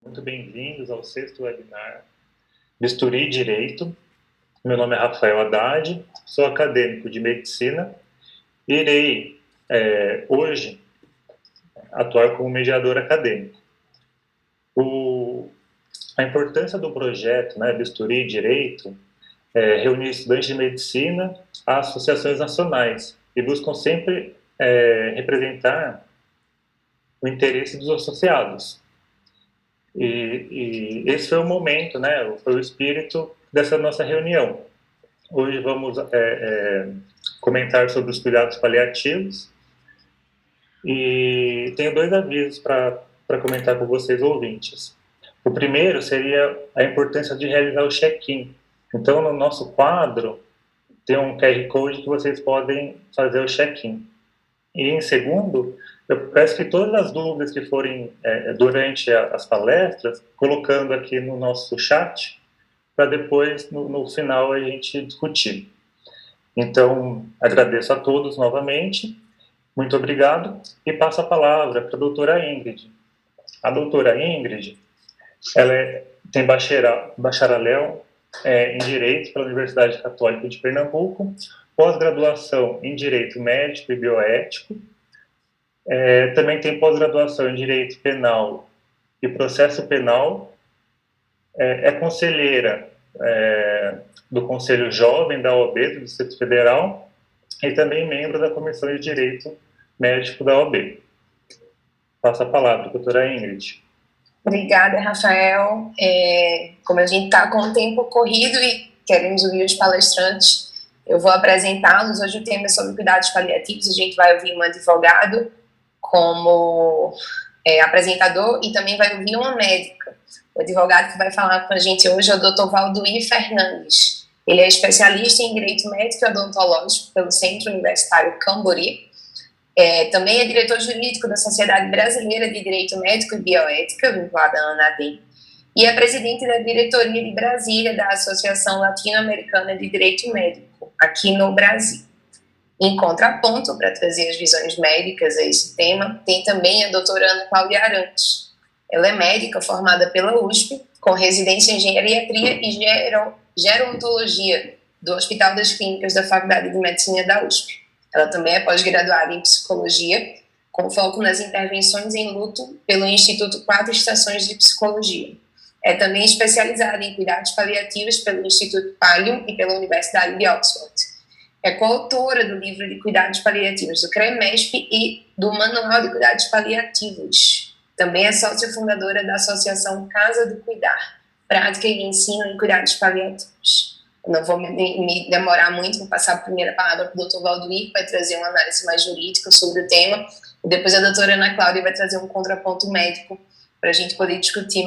Muito bem-vindos ao sexto webinar Bisturi Direito. Meu nome é Rafael Haddad, sou acadêmico de medicina e irei, hoje, atuar como mediador acadêmico. A importância do projeto, Bisturi Direito, é reunir estudantes de medicina a associações nacionais e buscam sempre representar o interesse dos associados. E esse foi o momento, foi o espírito dessa nossa reunião. Hoje vamos comentar sobre os cuidados paliativos e tenho dois avisos para comentar com vocês, ouvintes. O primeiro seria a importância de realizar o check-in. Então, no nosso quadro, tem um QR Code que vocês podem fazer o check-in. E, em segundo, eu peço que todas as dúvidas que forem durante as palestras, colocando aqui no nosso chat, para depois, no final, a gente discutir. Então, agradeço a todos novamente, muito obrigado, e passo a palavra para a doutora Ingrid. A doutora Ingrid, ela tem bacharel em Direito pela Universidade Católica de Pernambuco, pós-graduação em Direito Médico e Bioético, também tem pós-graduação em Direito Penal e Processo Penal, é conselheira do Conselho Jovem da OAB do Distrito Federal e também membro da Comissão de Direito Médico da OAB. Passo a palavra, doutora Ingrid. Obrigada, Rafael. Como a gente está com o tempo corrido e queremos ouvir os palestrantes, eu vou apresentá-los. Hoje o tema é sobre cuidados paliativos. A gente vai ouvir um advogado como apresentador e também vai ouvir uma médica. O advogado que vai falar com a gente hoje é o Dr. Valduir Fernandes. Ele é especialista em Direito Médico e Odontológico pelo Centro Universitário Cambori. Também é diretor jurídico da Sociedade Brasileira de Direito Médico e Bioética, vinculada à ANADEM, e é presidente da diretoria de Brasília da Associação Latino-Americana de Direito Médico, aqui no Brasil. Em contraponto, para trazer as visões médicas a esse tema, tem também a doutora Ana Cláudia Arantes. Ela é médica formada pela USP, com residência em Geriatria e Gerontologia do Hospital das Clínicas da Faculdade de Medicina da USP. Ela também é pós-graduada em Psicologia, com foco nas intervenções em luto pelo Instituto Quatro Estações de Psicologia. É também especializada em cuidados paliativos pelo Instituto Pallium e pela Universidade de Oxford. É coautora do livro de cuidados paliativos do CREMESP e do Manual de Cuidados Paliativos. Também é sócia fundadora da Associação Casa do Cuidar, prática e ensino em cuidados paliativos. Não vou me demorar muito, vou passar a primeira palavra para o Dr. Valduir, que vai trazer uma análise mais jurídica sobre o tema, e depois a doutora Ana Cláudia vai trazer um contraponto médico para a gente poder discutir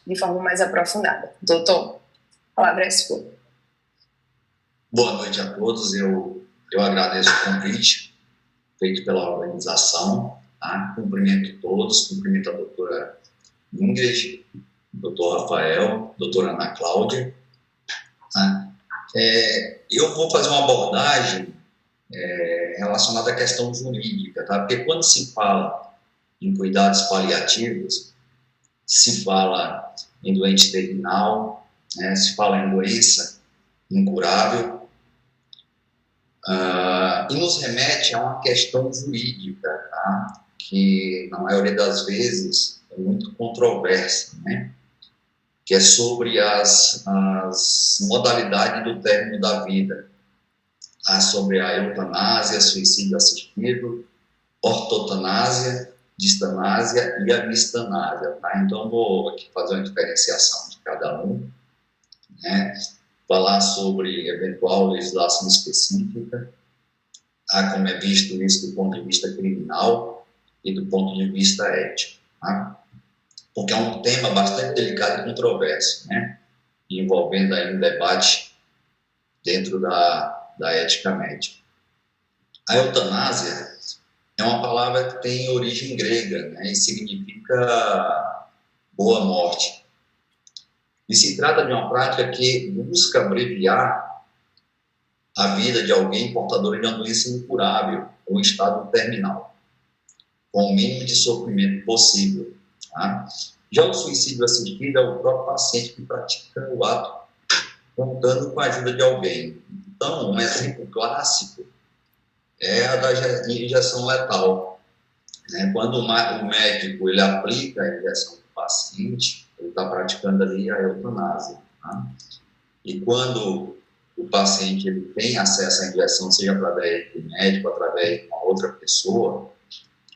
de forma mais aprofundada. Doutor, a palavra é sua. Boa noite a todos, eu agradeço o convite feito pela organização, tá? Cumprimento todos, cumprimento a doutora Ingrid, doutor Rafael, doutora Ana Cláudia, tá? Eu vou fazer uma abordagem relacionada à questão jurídica, tá? Porque quando se fala em cuidados paliativos, se fala em doente terminal, se fala em doença incurável, e nos remete a uma questão jurídica, tá? Que na maioria das vezes é muito controversa, né? Que é sobre as modalidades do término da vida, tá? Sobre a eutanásia, suicídio assistido, ortotanásia, distanásia e a mistanásia, tá? Então, vou aqui fazer uma diferenciação de cada um, né? Falar sobre eventual legislação específica, tá? Como é visto isso do ponto de vista criminal e do ponto de vista ético, tá? Porque é um tema bastante delicado e controverso, né? Envolvendo aí um debate dentro da ética médica. A eutanásia é uma palavra que tem origem grega, né? E significa boa morte. E se trata de uma prática que busca abreviar a vida de alguém portador de uma doença incurável ou estado terminal, com o mínimo de sofrimento possível, tá? Já o suicídio assistido é o próprio paciente que pratica o ato contando com a ajuda de alguém. Então, um exemplo clássico é a da injeção letal. Né? Quando o médico ele aplica a injeção para o paciente, ele está praticando ali a eutanásia. Tá? E quando o paciente ele tem acesso à injeção, seja através do médico, através de uma outra pessoa,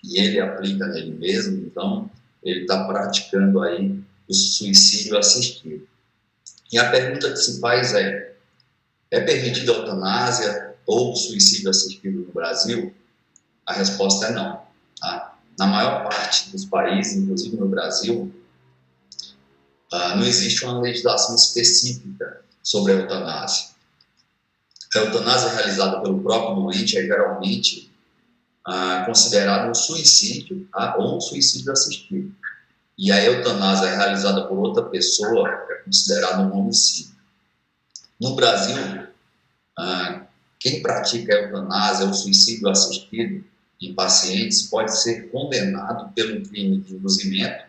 e ele aplica nele mesmo, então ele está praticando aí o suicídio assistido. E a pergunta que se faz é permitida a eutanásia ou suicídio assistido no Brasil? A resposta é não. Tá? Na maior parte dos países, inclusive no Brasil, não existe uma legislação específica sobre a eutanásia. A eutanásia realizada pelo próprio doente é geralmente considerado um suicídio, tá? Ou um suicídio assistido. E a eutanásia realizada por outra pessoa é considerado um homicídio. No Brasil, quem pratica a eutanásia ou suicídio assistido em pacientes pode ser condenado pelo crime de induzimento,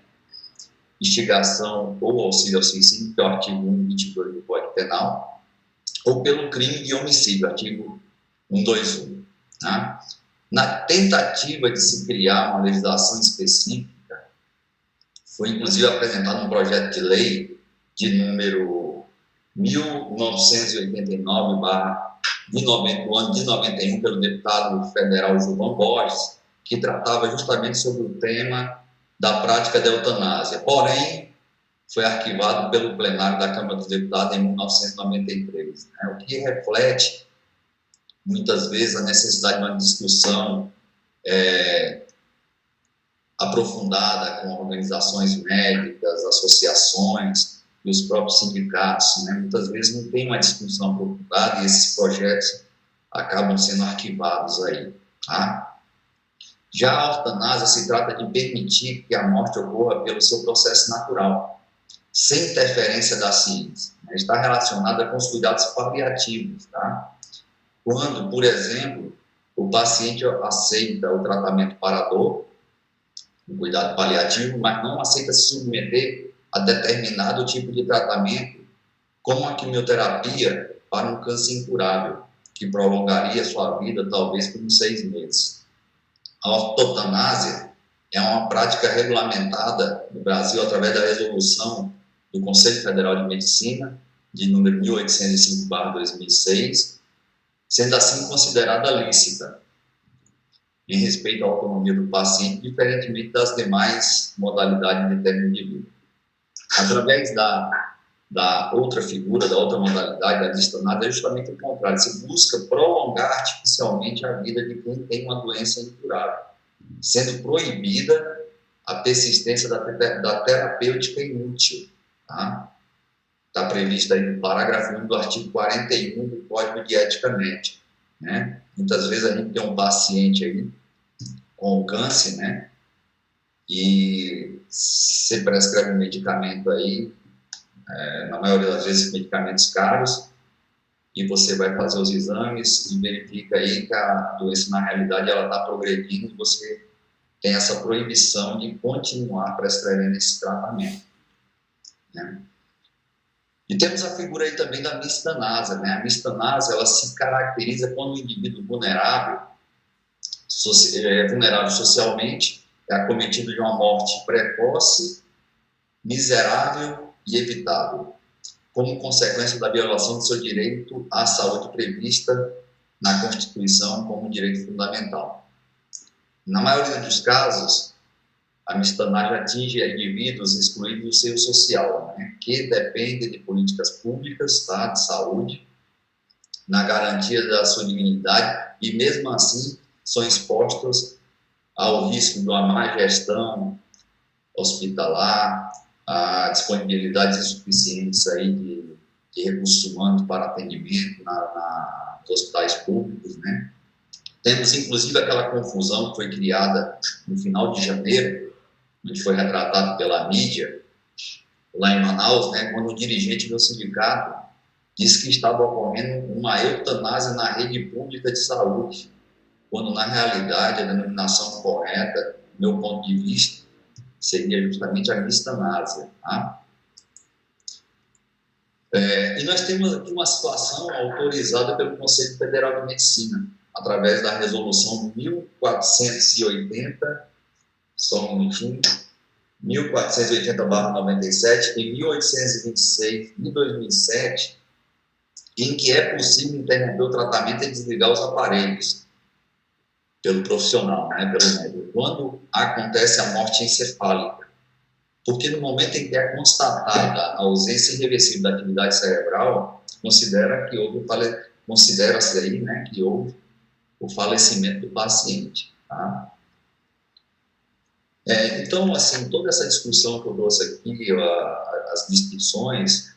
instigação ou auxílio ao suicídio, que é o artigo 122 do Código Penal, ou pelo crime de homicídio, artigo 121. Tá? Na tentativa de se criar uma legislação específica, foi inclusive apresentado um projeto de lei de número 1989/91 pelo deputado federal Gilvan Borges, que tratava justamente sobre o tema da prática da eutanásia. Porém, foi arquivado pelo plenário da Câmara dos Deputados em 1993, né? O que reflete, muitas vezes, a necessidade de uma discussão aprofundada com organizações médicas, associações e os próprios sindicatos. Né? Muitas vezes não tem uma discussão aprofundada e esses projetos acabam sendo arquivados aí. Tá? Já a eutanásia se trata de permitir que a morte ocorra pelo seu processo natural, sem interferência da ciência. Né? Está relacionada com os cuidados paliativos. Tá? Quando, por exemplo, o paciente aceita o tratamento para a dor, o cuidado paliativo, mas não aceita se submeter a determinado tipo de tratamento, como a quimioterapia para um câncer incurável, que prolongaria sua vida talvez por uns 6 meses. A eutanásia é uma prática regulamentada no Brasil através da resolução do Conselho Federal de Medicina, de número 1805/2006, sendo assim considerada lícita, em respeito à autonomia do paciente, diferentemente das demais modalidades de término de vida. Através da outra figura, da outra modalidade, da eutanásia, é justamente o contrário. Se busca prolongar artificialmente a vida de quem tem uma doença incurável, sendo proibida a persistência da terapêutica inútil. Tá? Está previsto aí no parágrafo 1 do artigo 41 do Código de Ética Médica. Né? Muitas vezes a gente tem um paciente aí com câncer, né? E se prescreve um medicamento aí, na maioria das vezes medicamentos caros, e você vai fazer os exames e verifica aí que a doença na realidade ela está progredindo e você tem essa proibição de continuar prescrevendo esse tratamento. Né? E temos a figura aí também da mistanásia, né? A mistanásia, ela se caracteriza quando o indivíduo vulnerável socialmente, é acometido de uma morte precoce, miserável e evitável, como consequência da violação do seu direito à saúde prevista na Constituição como um direito fundamental. Na maioria dos casos, a mistanásia atinge indivíduos excluídos do seio social, né, que dependem de políticas públicas, tá, de saúde, na garantia da sua dignidade, e mesmo assim são expostos ao risco de uma má gestão hospitalar, a disponibilidades insuficientes aí de recursos humanos para atendimento nos hospitais públicos, né? Temos, inclusive, aquela confusão que foi criada no final de janeiro, onde foi retratado pela mídia, lá em Manaus, né, quando o dirigente do sindicato disse que estava ocorrendo uma eutanásia na rede pública de saúde, quando, na realidade, a denominação correta, do meu ponto de vista, seria justamente a eutanásia. Tá? E nós temos aqui uma situação autorizada pelo Conselho Federal de Medicina, através da resolução 1480, só um minutinho, 1480/97 e 1826 de 2007, em que é possível interromper o tratamento e desligar os aparelhos pelo profissional, né, pelo médico, quando acontece a morte encefálica. Porque no momento em que é constatada a ausência irreversível da atividade cerebral, considera-se aí, né, que houve o falecimento do paciente. Tá? Então, assim, toda essa discussão que eu trouxe aqui, as distinções,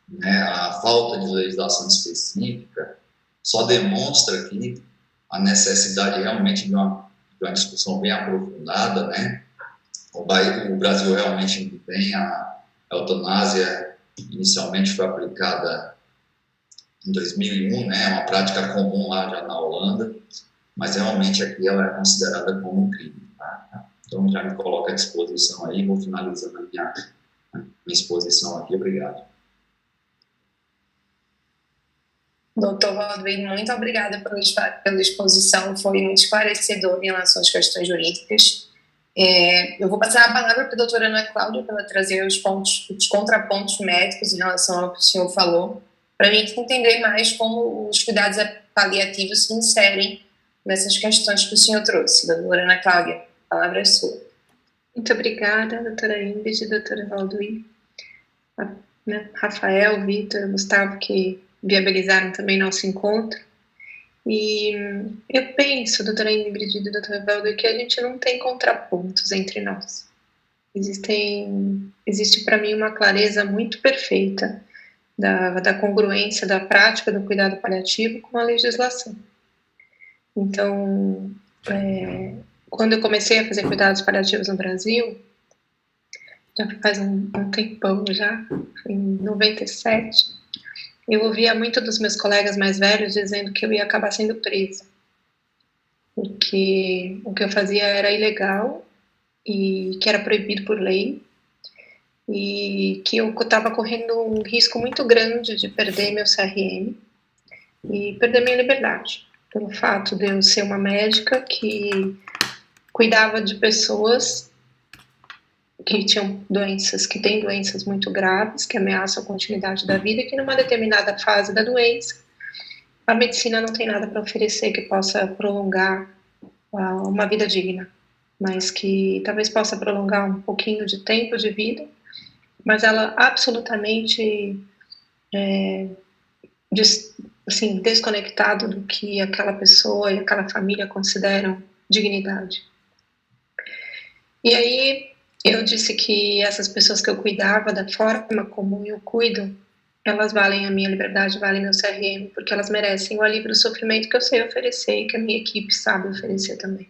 né, a falta de legislação específica, só demonstra aqui a necessidade realmente de uma discussão bem aprofundada, né? O Brasil realmente não tem a eutanásia, inicialmente foi aplicada em 2001, né? É uma prática comum lá já na Holanda, mas realmente aqui ela é considerada como um crime. Tá? Então já me coloco à disposição aí, vou finalizando a minha exposição aqui. Obrigado. Doutor Valdir, muito obrigada pela exposição, foi muito esclarecedor em relação às questões jurídicas. Eu vou passar a palavra para a doutora Ana Cláudia para ela trazer os contrapontos médicos em relação ao que o senhor falou, para a gente entender mais como os cuidados paliativos se inserem nessas questões que o senhor trouxe. Doutora Ana Cláudia, a palavra é sua. Muito obrigada, doutora Ingrid, doutora Valdir, Rafael, Vitor, Gustavo, que viabilizaram também nosso encontro. E eu penso, doutora Ingrid e doutora Valdir, que a gente não tem contrapontos entre nós. Existe para mim uma clareza muito perfeita da congruência da prática do cuidado paliativo com a legislação. Então, quando eu comecei a fazer cuidados paliativos no Brasil, já faz um tempão já, em 97, eu ouvia muito dos meus colegas mais velhos dizendo que eu ia acabar sendo presa, porque o que eu fazia era ilegal e que era proibido por lei, e que eu estava correndo um risco muito grande de perder meu CRM e perder minha liberdade, pelo fato de eu ser uma médica que cuidava de pessoas que tinham doenças, que têm doenças muito graves, que ameaçam a continuidade da vida, e que numa determinada fase da doença, a medicina não tem nada para oferecer que possa prolongar uma vida digna, mas que talvez possa prolongar um pouquinho de tempo de vida, mas ela absolutamente desconectado do que aquela pessoa e aquela família consideram dignidade. E aí eu disse que essas pessoas que eu cuidava, da forma como eu cuido, elas valem a minha liberdade, valem meu CRM, porque elas merecem o alívio do sofrimento que eu sei oferecer e que a minha equipe sabe oferecer também.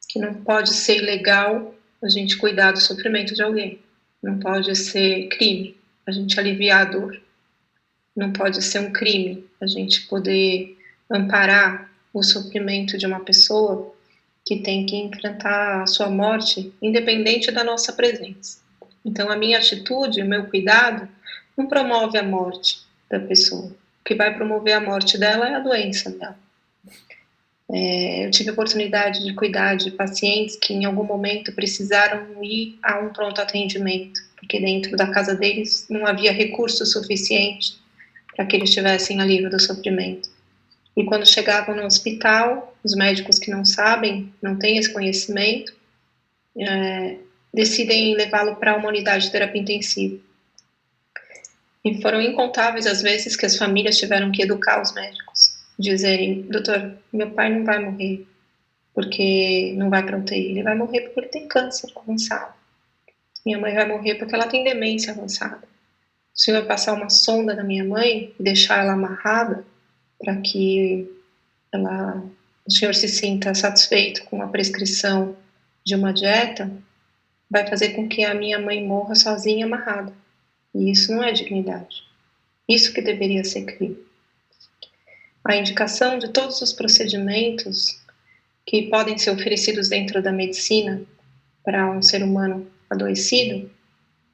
Que não pode ser legal a gente cuidar do sofrimento de alguém. Não pode ser crime a gente aliviar a dor. Não pode ser um crime a gente poder amparar o sofrimento de uma pessoa que tem que enfrentar a sua morte, independente da nossa presença. Então, a minha atitude, o meu cuidado, não promove a morte da pessoa. O que vai promover a morte dela é a doença dela. Eu tive a oportunidade de cuidar de pacientes que, em algum momento, precisaram ir a um pronto atendimento, porque dentro da casa deles não havia recurso suficiente para que eles tivessem alívio do sofrimento. E quando chegavam no hospital, os médicos que não sabem, não têm esse conhecimento, decidem levá-lo para uma unidade de terapia intensiva. E foram incontáveis as vezes que as famílias tiveram que educar os médicos, dizerem: doutor, meu pai não vai morrer porque não vai para UTI, ele vai morrer porque ele tem câncer avançado. Minha mãe vai morrer porque ela tem demência avançada. O senhor vai passar uma sonda na minha mãe e deixar ela amarrada para que o senhor se sinta satisfeito com a prescrição de uma dieta, vai fazer com que a minha mãe morra sozinha, amarrada. E isso não é dignidade. Isso que deveria ser crime. A indicação de todos os procedimentos que podem ser oferecidos dentro da medicina para um ser humano adoecido,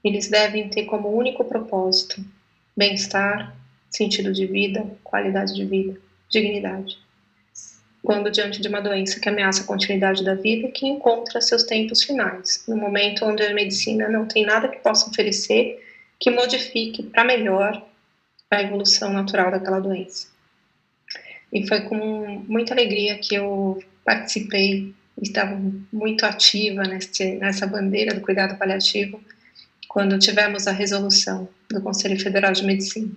eles devem ter como único propósito bem-estar, sentido de vida, qualidade de vida, dignidade. Quando diante de uma doença que ameaça a continuidade da vida, que encontra seus tempos finais, no momento onde a medicina não tem nada que possa oferecer que modifique para melhor a evolução natural daquela doença. E foi com muita alegria que eu participei, estava muito ativa nessa bandeira do cuidado paliativo, quando tivemos a resolução do Conselho Federal de Medicina.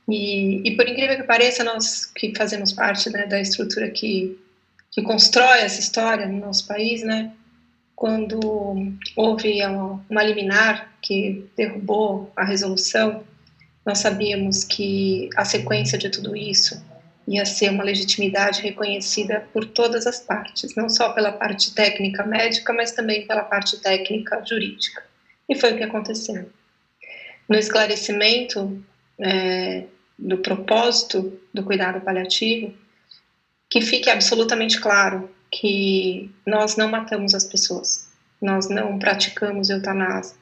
E por incrível que pareça, nós que fazemos parte, né, da estrutura que constrói essa história no nosso país, né, quando houve uma liminar que derrubou a resolução, nós sabíamos que a sequência de tudo isso ia ser uma legitimidade reconhecida por todas as partes, não só pela parte técnica médica, mas também pela parte técnica jurídica. E foi o que aconteceu. No esclarecimento do propósito do cuidado paliativo, que fique absolutamente claro que nós não matamos as pessoas, nós não praticamos eutanásia,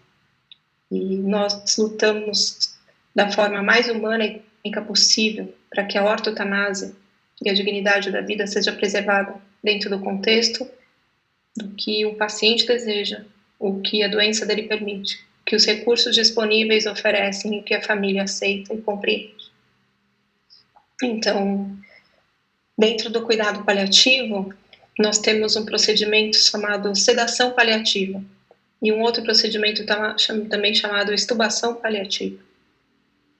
e nós lutamos da forma mais humana e técnica possível para que a ortotanásia e a dignidade da vida seja preservada dentro do contexto do que o paciente deseja, o que a doença dele permite, que os recursos disponíveis oferecem e que a família aceita e compreende. Então, dentro do cuidado paliativo, nós temos um procedimento chamado sedação paliativa e um outro procedimento também chamado extubação paliativa.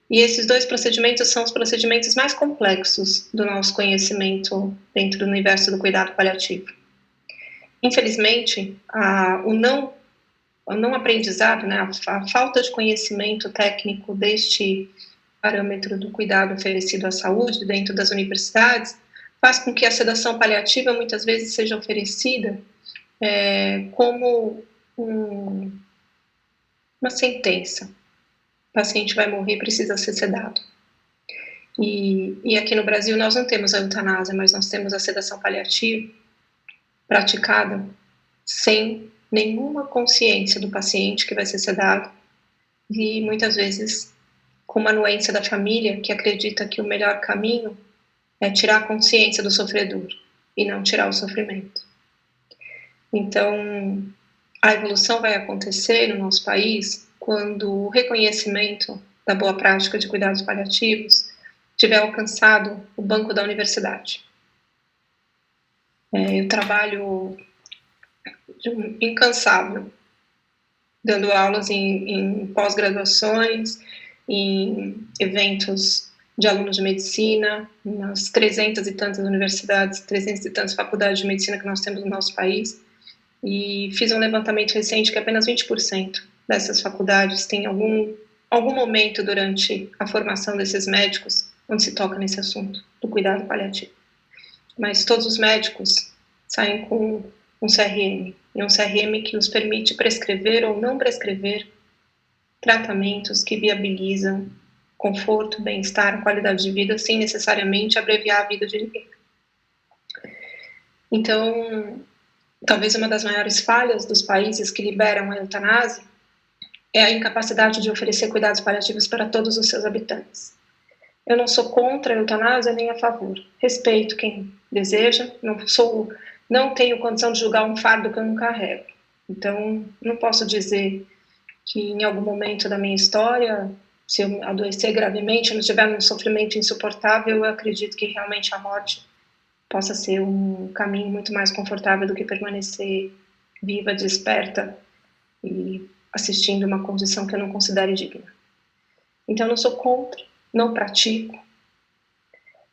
E esses dois procedimentos são os procedimentos mais complexos do nosso conhecimento dentro do universo do cuidado paliativo. Infelizmente, o não aprendizado, né, a falta de conhecimento técnico deste parâmetro do cuidado oferecido à saúde dentro das universidades faz com que a sedação paliativa muitas vezes seja oferecida como uma sentença. O paciente vai morrer, precisa ser sedado. E aqui no Brasil nós não temos a eutanásia, mas nós temos a sedação paliativa praticada sem nenhuma consciência do paciente que vai ser sedado e muitas vezes com uma anuência da família que acredita que o melhor caminho é tirar a consciência do sofredor e não tirar o sofrimento. Então, a evolução vai acontecer no nosso país quando o reconhecimento da boa prática de cuidados paliativos tiver alcançado o banco da universidade. Eu trabalho incansável, dando aulas em pós-graduações, em eventos de alunos de medicina, nas 300 e tantas universidades, 300 e tantas faculdades de medicina que nós temos no nosso país, e fiz um levantamento recente que apenas 20% dessas faculdades têm algum momento durante a formação desses médicos onde se toca nesse assunto do cuidado paliativo. Mas todos os médicos saem com um CRM, e um CRM que os permite prescrever ou não prescrever tratamentos que viabilizam conforto, bem-estar, qualidade de vida, sem necessariamente abreviar a vida de ninguém. Então, talvez uma das maiores falhas dos países que liberam a eutanásia é a incapacidade de oferecer cuidados paliativos para todos os seus habitantes. Eu não sou contra a eutanásia nem a favor. Respeito quem deseja, não tenho condição de julgar um fardo que eu não carrego. Então, não posso dizer que em algum momento da minha história, se eu adoecer gravemente, não tiver um sofrimento insuportável, eu acredito que realmente a morte possa ser um caminho muito mais confortável do que permanecer viva, desperta e assistindo uma condição que eu não considere digna. Então, eu não sou contra, não pratico,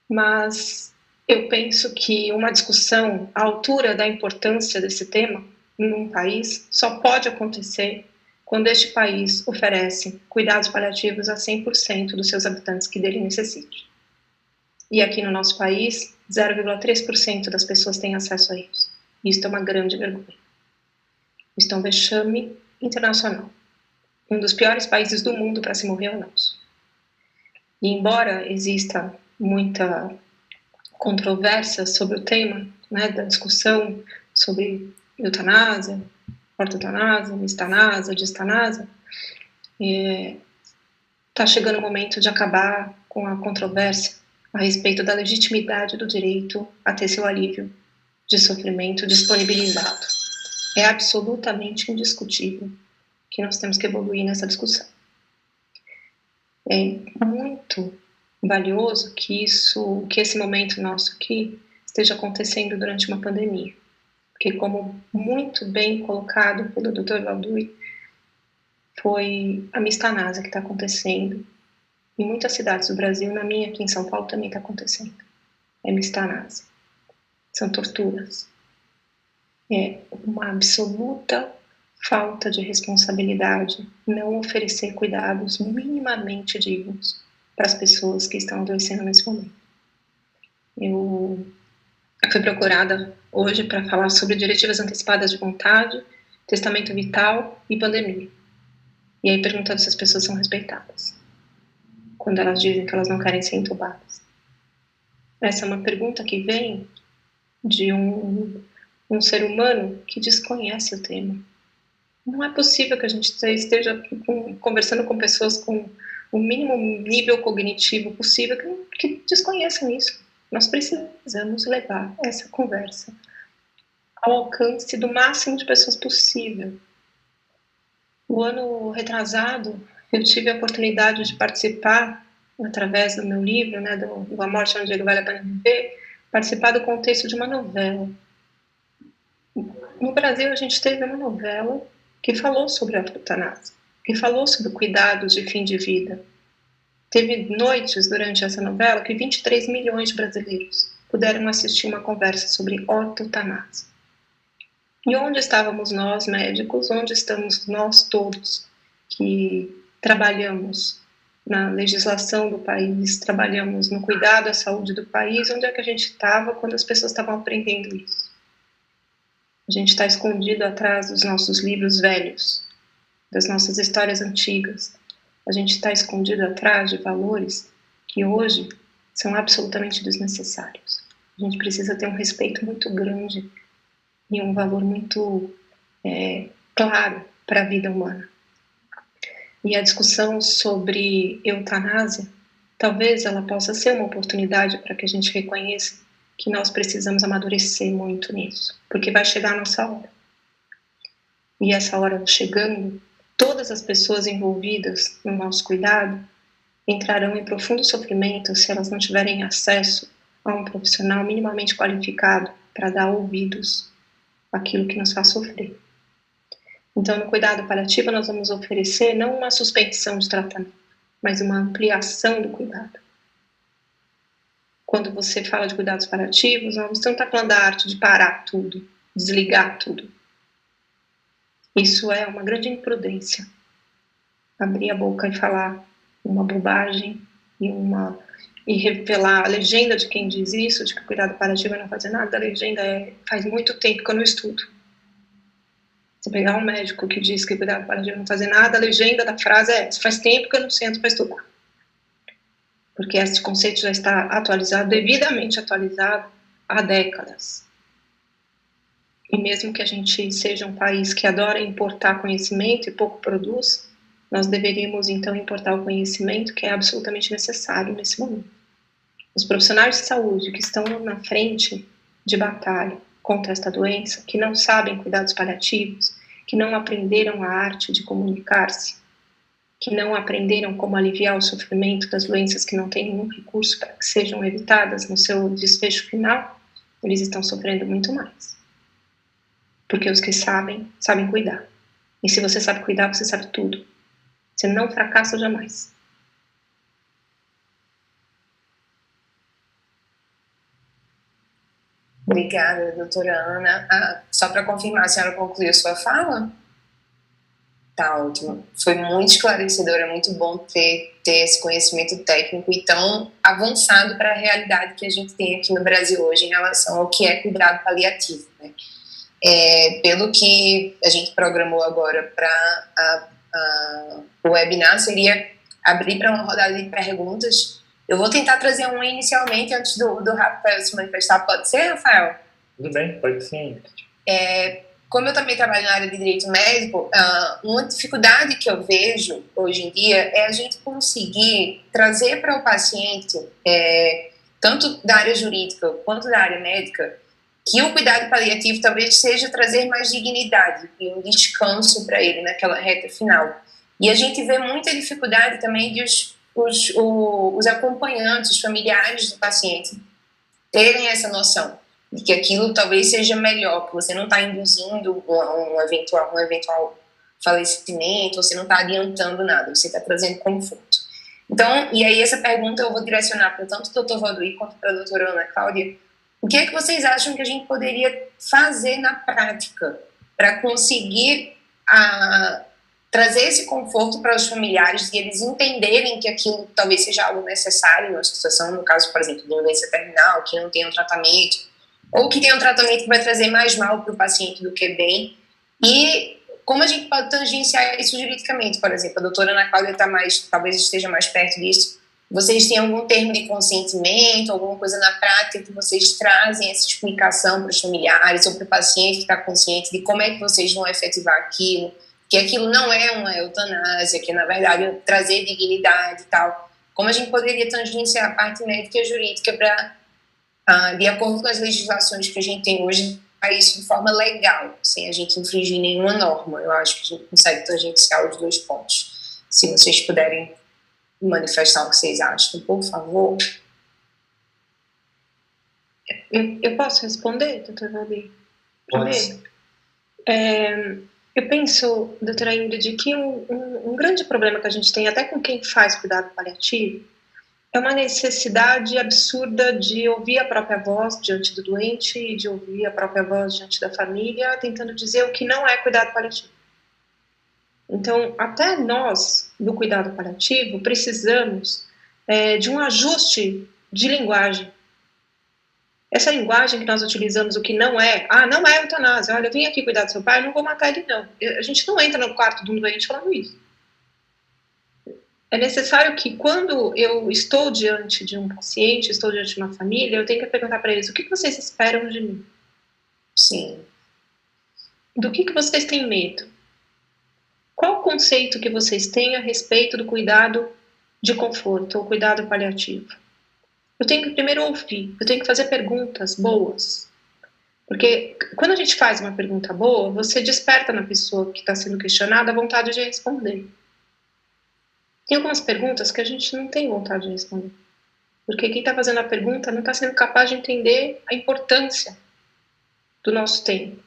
mas eu penso que uma discussão à altura da importância desse tema num país só pode acontecer quando este país oferece cuidados paliativos a 100% dos seus habitantes que dele necessitem. E aqui no nosso país, 0,3% das pessoas têm acesso a isso. Isso é uma grande vergonha. Isso é um vexame internacional. Um dos piores países do mundo para se morrer é o nosso. E embora exista muita controvérsia sobre o tema, né, da discussão sobre eutanásia, ortotanasa, mistanasa, distanasa, está chegando o momento de acabar com a controvérsia a respeito da legitimidade do direito a ter seu alívio de sofrimento disponibilizado. É absolutamente indiscutível que nós temos que evoluir nessa discussão. É muito valioso que esse momento nosso aqui esteja acontecendo durante uma pandemia, porque, como muito bem colocado pelo Dr. Baldui, foi a mistanasa que está acontecendo em muitas cidades do Brasil. Na minha, aqui em São Paulo, também está acontecendo. É mistanasa. São torturas. É uma absoluta falta de responsabilidade não oferecer cuidados minimamente dignos para as pessoas que estão adoecendo nesse momento. Eu fui procurada hoje para falar sobre diretivas antecipadas de vontade, testamento vital e pandemia. E aí perguntando se as pessoas são respeitadas quando elas dizem que elas não querem ser entubadas. Essa é uma pergunta que vem de um ser humano que desconhece o tema. Não é possível que a gente esteja conversando com pessoas com o mínimo nível cognitivo possível que desconheçam isso. Nós precisamos levar essa conversa ao alcance do máximo de pessoas possível. O ano retrasado, eu tive a oportunidade de participar, através do meu livro, né, do A Morte Onde Ele Vale a Pena Viver, participar do contexto de uma novela. No Brasil, a gente teve uma novela que falou sobre a eutanásia, que falou sobre cuidados de fim de vida. Teve noites durante essa novela que 23 milhões de brasileiros puderam assistir uma conversa sobre ortotanásia. E onde estávamos nós, médicos, onde estamos nós todos que trabalhamos na legislação do país, trabalhamos no cuidado à saúde do país, onde é que a gente estava quando as pessoas estavam aprendendo isso? A gente está escondido atrás dos nossos livros velhos, das nossas histórias antigas. A gente está escondido atrás de valores que hoje são absolutamente desnecessários. A gente precisa ter um respeito muito grande e um valor muito claro para a vida humana. E a discussão sobre eutanásia, talvez ela possa ser uma oportunidade para que a gente reconheça que nós precisamos amadurecer muito nisso, porque vai chegar a nossa hora. E essa hora chegando, todas as pessoas envolvidas no nosso cuidado entrarão em profundo sofrimento se elas não tiverem acesso a um profissional minimamente qualificado para dar ouvidos àquilo que nos faz sofrer. Então, no cuidado paliativo, nós vamos oferecer não uma suspensão de tratamento, mas uma ampliação do cuidado. Quando você fala de cuidados paliativos, nós não estamos falando da arte de parar tudo, desligar tudo. Isso é uma grande imprudência. Abrir a boca e falar uma bobagem e revelar a legenda de quem diz isso, de que o cuidado paliativo é não fazer nada. A legenda faz muito tempo que eu não estudo. Se pegar um médico que diz que cuidado paliativo é não fazer nada, a legenda da frase é essa: faz tempo que eu não sento para estudar. Porque esse conceito já está atualizado, devidamente atualizado, há décadas. E mesmo que a gente seja um país que adora importar conhecimento e pouco produz, nós deveríamos então importar o conhecimento que é absolutamente necessário nesse momento. Os profissionais de saúde que estão na frente de batalha contra esta doença, que não sabem cuidados paliativos, que não aprenderam a arte de comunicar-se, que não aprenderam como aliviar o sofrimento das doenças que não têm nenhum recurso para que sejam evitadas no seu desfecho final, eles estão sofrendo muito mais. Porque os que sabem, sabem cuidar. E se você sabe cuidar, você sabe tudo. Você não fracassa jamais. Obrigada, doutora Ana. Só para confirmar, a senhora concluiu sua fala? Tá ótimo. Foi muito esclarecedor, é muito bom ter esse conhecimento técnico e tão avançado para a realidade que a gente tem aqui no Brasil hoje em relação ao que é cuidado paliativo, né? Pelo que a gente programou agora para o webinar, seria abrir para uma rodada de perguntas. Eu vou tentar trazer uma inicialmente antes do Rafael se manifestar. Pode ser, Rafael? Tudo bem, pode sim. como eu também trabalho na área de direito médico, uma dificuldade que eu vejo hoje em dia é a gente conseguir trazer para o paciente, tanto da área jurídica quanto da área médica, que o cuidado paliativo talvez seja trazer mais dignidade e um descanso para ele naquela reta final. E a gente vê muita dificuldade também de os acompanhantes, os familiares do paciente terem essa noção de que aquilo talvez seja melhor, que você não está induzindo um eventual falecimento, você não está adiantando nada, você está trazendo conforto. Então, e aí essa pergunta eu vou direcionar para tanto o Dr. Valdir quanto para a doutora Ana Cláudia. O que é que vocês acham que a gente poderia fazer na prática para conseguir trazer esse conforto para os familiares e eles entenderem que aquilo talvez seja algo necessário numa situação, no caso, por exemplo, de doença terminal, que não tem um tratamento, ou que tem um tratamento que vai trazer mais mal para o paciente do que bem, e como a gente pode tangenciar isso juridicamente, por exemplo, a doutora Ana Cláudia talvez esteja mais perto disso, vocês têm algum termo de consentimento, alguma coisa na prática que vocês trazem essa explicação para os familiares ou para o paciente que está consciente de como é que vocês vão efetivar aquilo, que aquilo não é uma eutanásia, que na verdade é trazer dignidade e tal. Como a gente poderia tangenciar a parte médica e jurídica para, de acordo com as legislações que a gente tem hoje, a isso de forma legal, sem a gente infringir nenhuma norma. Eu acho que a gente consegue tangenciar os dois pontos. Se vocês puderem manifestar o que vocês acham, por favor. Eu posso responder, doutor Valdir? Pode. Eu penso, doutora Ingrid, que um grande problema que a gente tem, até com quem faz cuidado paliativo, é uma necessidade absurda de ouvir a própria voz diante do doente e de ouvir a própria voz diante da família, tentando dizer o que não é cuidado paliativo. Então, até nós, do cuidado paliativo, precisamos de um ajuste de linguagem. Essa linguagem que nós utilizamos, o que não é eutanásia, olha, eu vim aqui cuidar do seu pai, eu não vou matar ele não. A gente não entra no quarto de um doente falando isso. É necessário que quando eu estou diante de um paciente, estou diante de uma família, eu tenho que perguntar para eles, o que vocês esperam de mim? Sim. Do que vocês têm medo? Qual o conceito que vocês têm a respeito do cuidado de conforto ou cuidado paliativo? Eu tenho que primeiro ouvir, eu tenho que fazer perguntas boas. Porque quando a gente faz uma pergunta boa, você desperta na pessoa que está sendo questionada a vontade de responder. Tem algumas perguntas que a gente não tem vontade de responder. Porque quem está fazendo a pergunta não está sendo capaz de entender a importância do nosso tempo.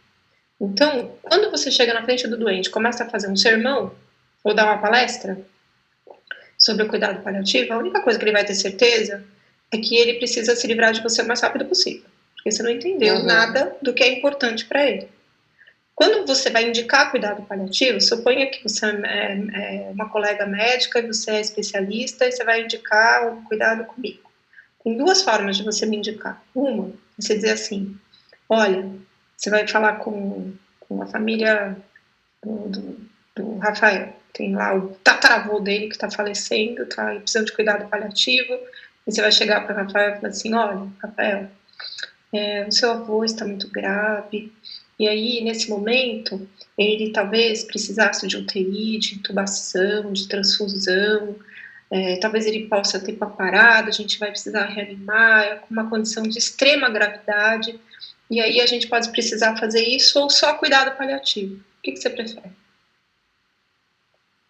Então, quando você chega na frente do doente, começa a fazer um sermão ou dar uma palestra sobre o cuidado paliativo, a única coisa que ele vai ter certeza é que ele precisa se livrar de você o mais rápido possível, porque você não entendeu nada do que é importante para ele. Quando você vai indicar cuidado paliativo, suponha que você é uma colega médica, você é especialista e você vai indicar um cuidado comigo. Tem duas formas de você me indicar. Uma, você dizer assim, olha, você vai falar com a família do Rafael. Tem lá o tataravô dele que está falecendo, está precisando de cuidado paliativo. E você vai chegar para o Rafael e falar assim, olha, Rafael, o seu avô está muito grave. E aí, nesse momento, ele talvez precisasse de UTI, de intubação, de transfusão. Talvez ele possa ter parado, a gente vai precisar reanimar, com uma condição de extrema gravidade. E aí a gente pode precisar fazer isso ou só cuidado paliativo. O que você prefere?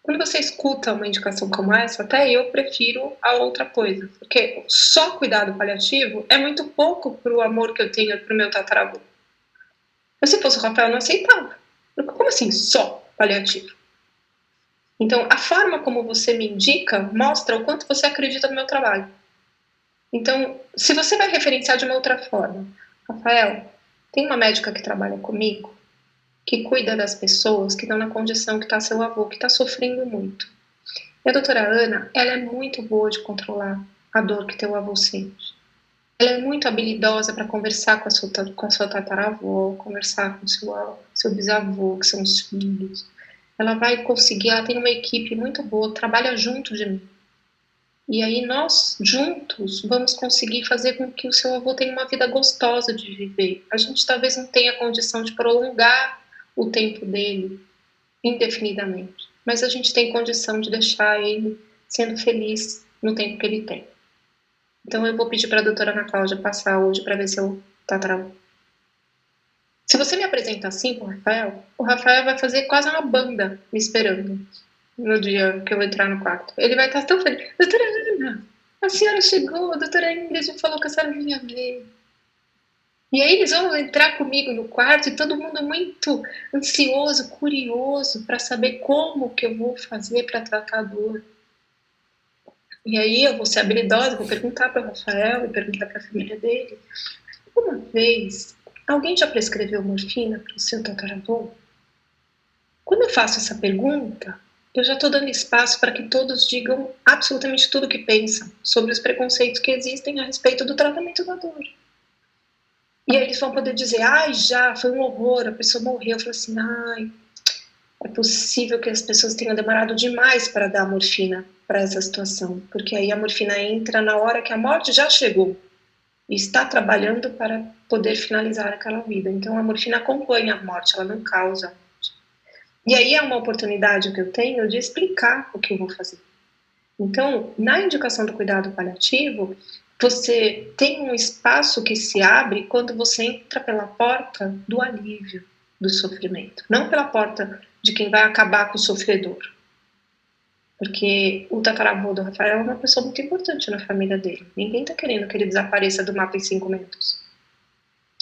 Quando você escuta uma indicação como essa, até eu prefiro a outra coisa. Porque só cuidado paliativo é muito pouco para o amor que eu tenho para o meu tataravô. Mas se fosse o Rafael, eu não aceitava. Como assim só paliativo? Então, a forma como você me indica mostra o quanto você acredita no meu trabalho. Então, se você vai referenciar de uma outra forma, Rafael, tem uma médica que trabalha comigo, que cuida das pessoas que estão na condição que está seu avô, que está sofrendo muito. E a doutora Ana, ela é muito boa de controlar a dor que teu avô sente. Ela é muito habilidosa para conversar com a sua tataravó, conversar com seu bisavô, que são os filhos. Ela vai conseguir, ela tem uma equipe muito boa, trabalha junto de mim. E aí nós, juntos, vamos conseguir fazer com que o seu avô tenha uma vida gostosa de viver. A gente talvez não tenha condição de prolongar o tempo dele indefinidamente, mas a gente tem condição de deixar ele sendo feliz no tempo que ele tem. Então eu vou pedir para a doutora Ana Cláudia passar hoje para ver se eu tataravô. Se você me apresenta assim pro Rafael, o Rafael vai fazer quase uma banda me esperando no dia que eu entrar no quarto. Ele vai estar tão feliz. Doutora Ana, a senhora chegou, a doutora Ingrid falou que a senhora vinha ver. E aí eles vão entrar comigo no quarto e todo mundo muito ansioso, curioso para saber como que eu vou fazer para tratar a dor. E aí eu vou ser habilidosa, vou perguntar para o Rafael e perguntar para a família dele. Uma vez, alguém já prescreveu morfina para o seu tataravô? Quando eu faço essa pergunta, eu já estou dando espaço para que todos digam absolutamente tudo o que pensam sobre os preconceitos que existem a respeito do tratamento da dor. E aí eles vão poder dizer, ai, já, foi um horror, a pessoa morreu. Eu falo assim, ai, é possível que as pessoas tenham demorado demais para dar a morfina para essa situação, porque aí a morfina entra na hora que a morte já chegou e está trabalhando para poder finalizar aquela vida. Então a morfina acompanha a morte, ela não causa a morte. E aí é uma oportunidade que eu tenho de explicar o que eu vou fazer. Então, na indicação do cuidado paliativo, você tem um espaço que se abre quando você entra pela porta do alívio do sofrimento, não pela porta de quem vai acabar com o sofredor. Porque o tataravô do Rafael é uma pessoa muito importante na família dele. Ninguém está querendo que ele desapareça do mapa em 5 minutos.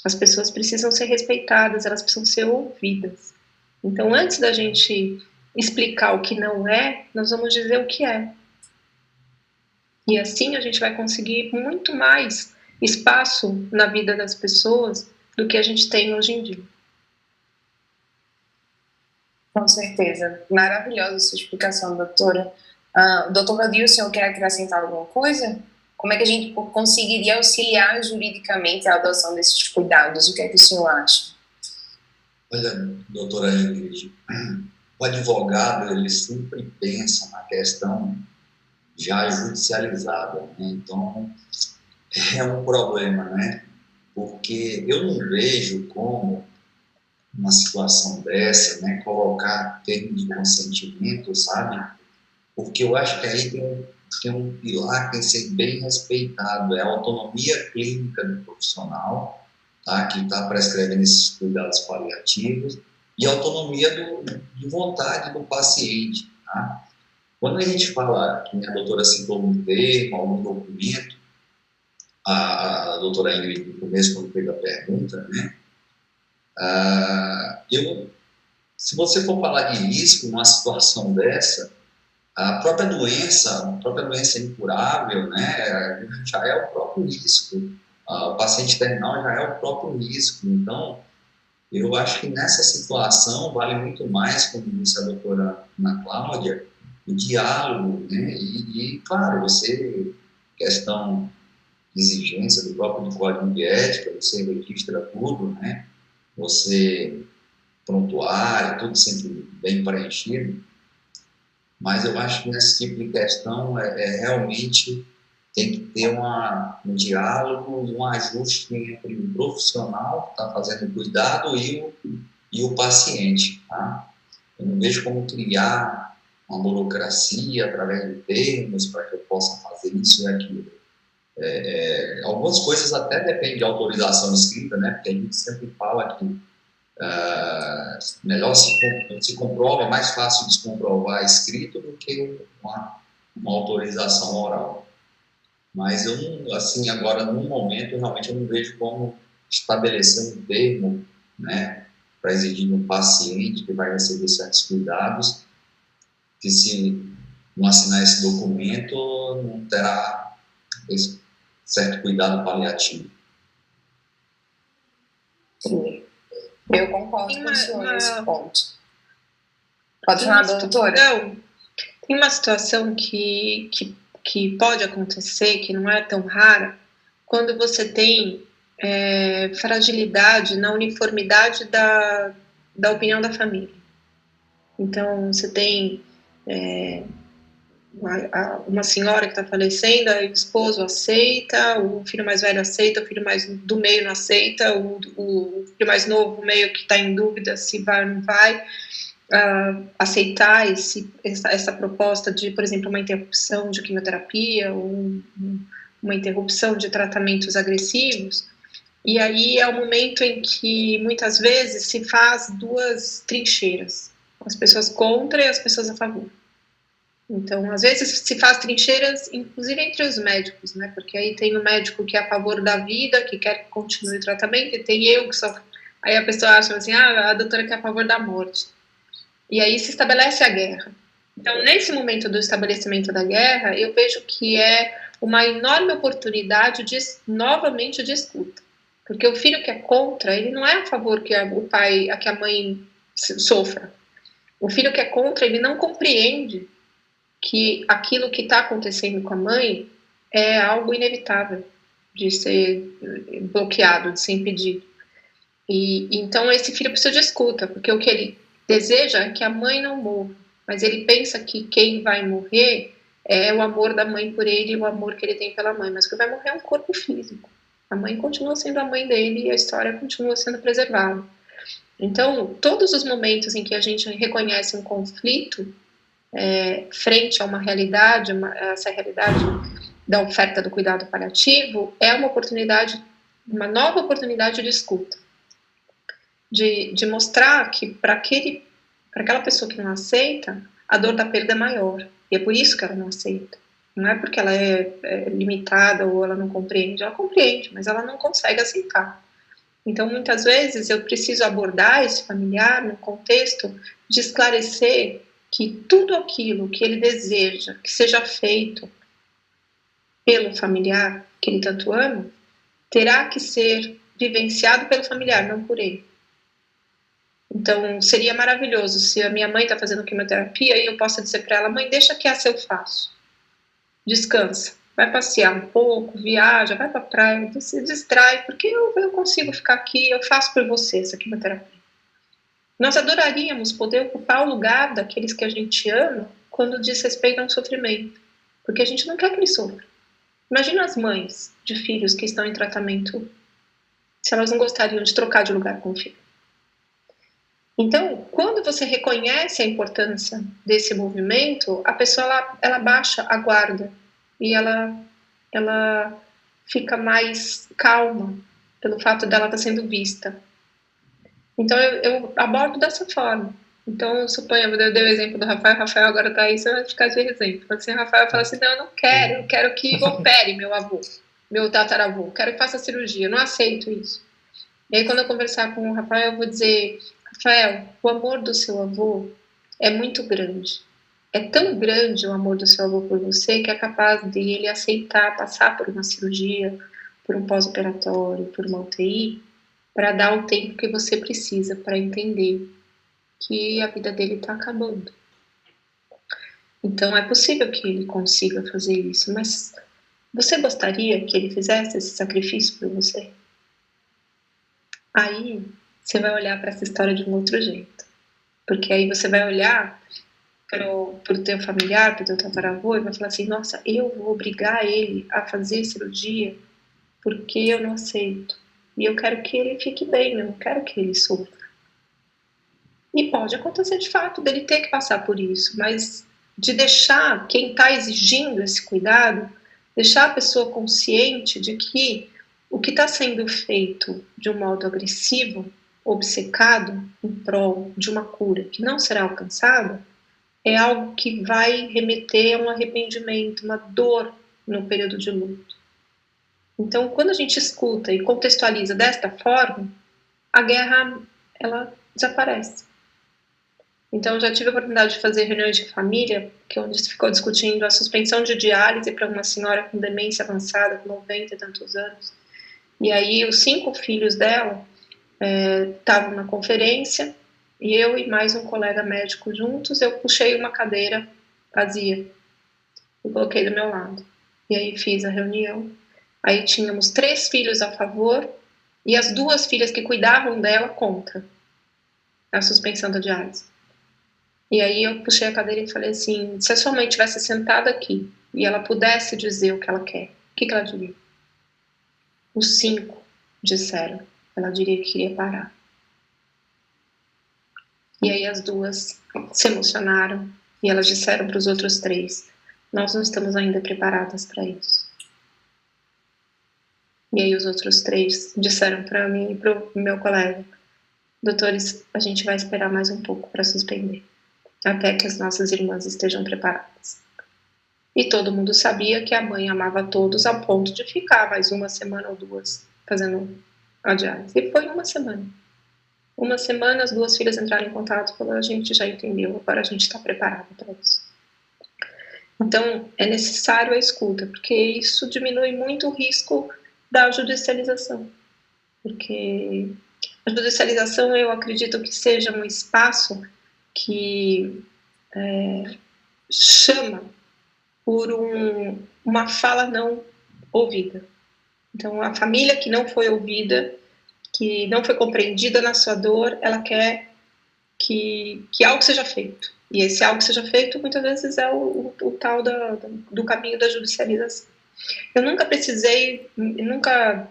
As pessoas precisam ser respeitadas, elas precisam ser ouvidas. Então, antes da gente explicar o que não é, nós vamos dizer o que é. E assim a gente vai conseguir muito mais espaço na vida das pessoas do que a gente tem hoje em dia. Com certeza. Maravilhosa sua explicação, doutora. Doutor Valdir, o senhor quer acrescentar alguma coisa? Como é que a gente conseguiria auxiliar juridicamente a adoção desses cuidados? O que é que o senhor acha? Olha, doutora Ingrid, o advogado, ele sempre pensa na questão já judicializada, né? Então, é um problema, né? Porque eu não vejo como uma situação dessa, né, colocar termos de consentimento, sabe? Porque eu acho que aí tem um pilar que tem que ser bem respeitado, é a autonomia clínica do profissional, tá, que está prescrevendo esses cuidados paliativos, e a autonomia de vontade do paciente, tá? Quando a gente fala, que a doutora citou um termo, algum documento, a doutora Ingrid, no começo, quando fez a pergunta, né, se você for falar de risco numa situação dessa, a própria doença incurável, né, já é o próprio risco. O paciente terminal já é o próprio risco. Então, eu acho que nessa situação vale muito mais, como disse a doutora Ana Cláudia, o diálogo, né, e claro, questão de exigência do próprio código de ética, você registra tudo, né, você prontuário, tudo sempre bem preenchido, mas eu acho que nesse tipo de questão realmente tem que ter um diálogo e um ajuste entre o profissional que está fazendo o cuidado e o paciente, tá? Eu não vejo como criar uma burocracia através de termos para que eu possa fazer isso e aquilo. Algumas coisas até dependem de autorização escrita, né? Porque a gente sempre fala que melhor se comprova, é mais fácil descomprovar escrito do que uma autorização oral. Mas eu não, assim, agora no momento, realmente eu não vejo como estabelecer um termo, né, para exigir um paciente que vai receber certos cuidados, que se não assinar esse documento, não terá esse certo cuidado paliativo. Sim. Eu concordo com o senhor nesse ponto. Pode falar, doutora? Não, tem uma situação que pode acontecer, que não é tão rara, quando você tem fragilidade na uniformidade da opinião da família. Então, você tem uma senhora que está falecendo, aí o esposo aceita, o filho mais velho aceita, o filho mais do meio não aceita, o filho mais novo, meio que está em dúvida se vai ou não vai aceitar essa proposta de, por exemplo, uma interrupção de quimioterapia ou uma interrupção de tratamentos agressivos. E aí é o momento em que muitas vezes se faz duas trincheiras, as pessoas contra e as pessoas a favor. Então, às vezes se faz trincheiras, inclusive entre os médicos, né? Porque aí tem o médico que é a favor da vida, que quer que continue o tratamento, e tem eu que sou... Aí a pessoa acha assim, a doutora que é a favor da morte. E aí se estabelece a guerra. Então, nesse momento do estabelecimento da guerra, eu vejo que é uma enorme oportunidade novamente de escuta. Porque o filho que é contra, ele não é a favor que o pai, que a mãe sofra. O filho que é contra, ele não compreende que aquilo que está acontecendo com a mãe é algo inevitável de ser bloqueado, de ser impedido. E então esse filho precisa de escuta, porque o que ele deseja é que a mãe não morra, mas ele pensa que quem vai morrer é o amor da mãe por ele e o amor que ele tem pela mãe, mas o que vai morrer é um corpo físico. A mãe continua sendo a mãe dele e a história continua sendo preservada. Então, todos os momentos em que a gente reconhece um conflito frente a uma realidade, essa realidade da oferta do cuidado paliativo, é uma oportunidade, uma nova oportunidade de escuta. De mostrar que para aquela pessoa que não aceita, a dor da perda é maior. E é por isso que ela não aceita. Não é porque ela é limitada ou ela não compreende. Ela compreende, mas ela não consegue aceitar. Então, muitas vezes, eu preciso abordar esse familiar no contexto de esclarecer que tudo aquilo que ele deseja que seja feito pelo familiar que ele tanto ama, terá que ser vivenciado pelo familiar, não por ele. Então, seria maravilhoso se a minha mãe está fazendo quimioterapia e eu possa dizer para ela, mãe, deixa que essa eu faço. Descansa, vai passear um pouco, viaja, vai para a praia, se distrai, porque eu consigo ficar aqui, eu faço por você essa quimioterapia. Nós adoraríamos poder ocupar o lugar daqueles que a gente ama quando diz respeito a um sofrimento, porque a gente não quer que eles sofram. Imagina as mães de filhos que estão em tratamento, se elas não gostariam de trocar de lugar com o filho. Então, quando você reconhece a importância desse movimento, a pessoa ela baixa a guarda e ela fica mais calma pelo fato dela estar sendo vista. Então, eu abordo dessa forma. Então, suponha, eu dei o exemplo do Rafael agora está aí, você vai ficar de exemplo. Assim, o Rafael fala assim, não, eu não quero, eu quero que opere meu avô, meu tataravô, quero que faça cirurgia, eu não aceito isso. E aí, quando eu conversar com o Rafael, eu vou dizer, Rafael, o amor do seu avô é muito grande. É tão grande o amor do seu avô por você que é capaz de ele aceitar passar por uma cirurgia, por um pós-operatório, por uma UTI, para dar o tempo que você precisa para entender que a vida dele está acabando. Então é possível que ele consiga fazer isso, mas você gostaria que ele fizesse esse sacrifício por você? Aí você vai olhar para essa história de um outro jeito, porque aí você vai olhar para o teu familiar, para o teu tataravô e vai falar assim, nossa, eu vou obrigar ele a fazer cirurgia porque eu não aceito. E eu quero que ele fique bem, eu não quero que ele sofra. E pode acontecer de fato dele ter que passar por isso, mas de deixar quem está exigindo esse cuidado, deixar a pessoa consciente de que o que está sendo feito de um modo agressivo, obcecado, em prol de uma cura que não será alcançada, é algo que vai remeter a um arrependimento, uma dor no período de luto. Então, quando a gente escuta e contextualiza desta forma, a guerra, ela desaparece. Então, eu já tive a oportunidade de fazer reuniões de família, onde se ficou discutindo a suspensão de diálise para uma senhora com demência avançada, com 90 e tantos anos. E aí, os 5 filhos dela estavam na conferência, e eu e mais um colega médico juntos, eu puxei uma cadeira vazia e coloquei do meu lado. E aí fiz a reunião. Aí tínhamos 3 filhos a favor e as 2 filhas que cuidavam dela contra a suspensão da diálise. E aí eu puxei a cadeira e falei assim, se a sua mãe tivesse sentada aqui e ela pudesse dizer o que ela quer, o que ela diria? Os 5 disseram. Ela diria que queria parar. E aí as 2 se emocionaram e elas disseram para os outros 3, nós não estamos ainda preparadas para isso. E aí os outros 3 disseram para mim e para o meu colega, doutores, a gente vai esperar mais um pouco para suspender, até que as nossas irmãs estejam preparadas. E todo mundo sabia que a mãe amava todos ao ponto de ficar mais 1 semana ou 2 fazendo a diálise. E foi 1 semana. 1 semana, as 2 filhas entraram em contato e falaram, a gente já entendeu, agora a gente está preparado para isso. Então, é necessário a escuta, porque isso diminui muito o risco da judicialização. Porque a judicialização, eu acredito que seja um espaço que chama por uma fala não ouvida. Então, a família que não foi ouvida, que não foi compreendida na sua dor, ela quer que algo seja feito. E esse algo seja feito, muitas vezes, é o tal do caminho da judicialização. Eu nunca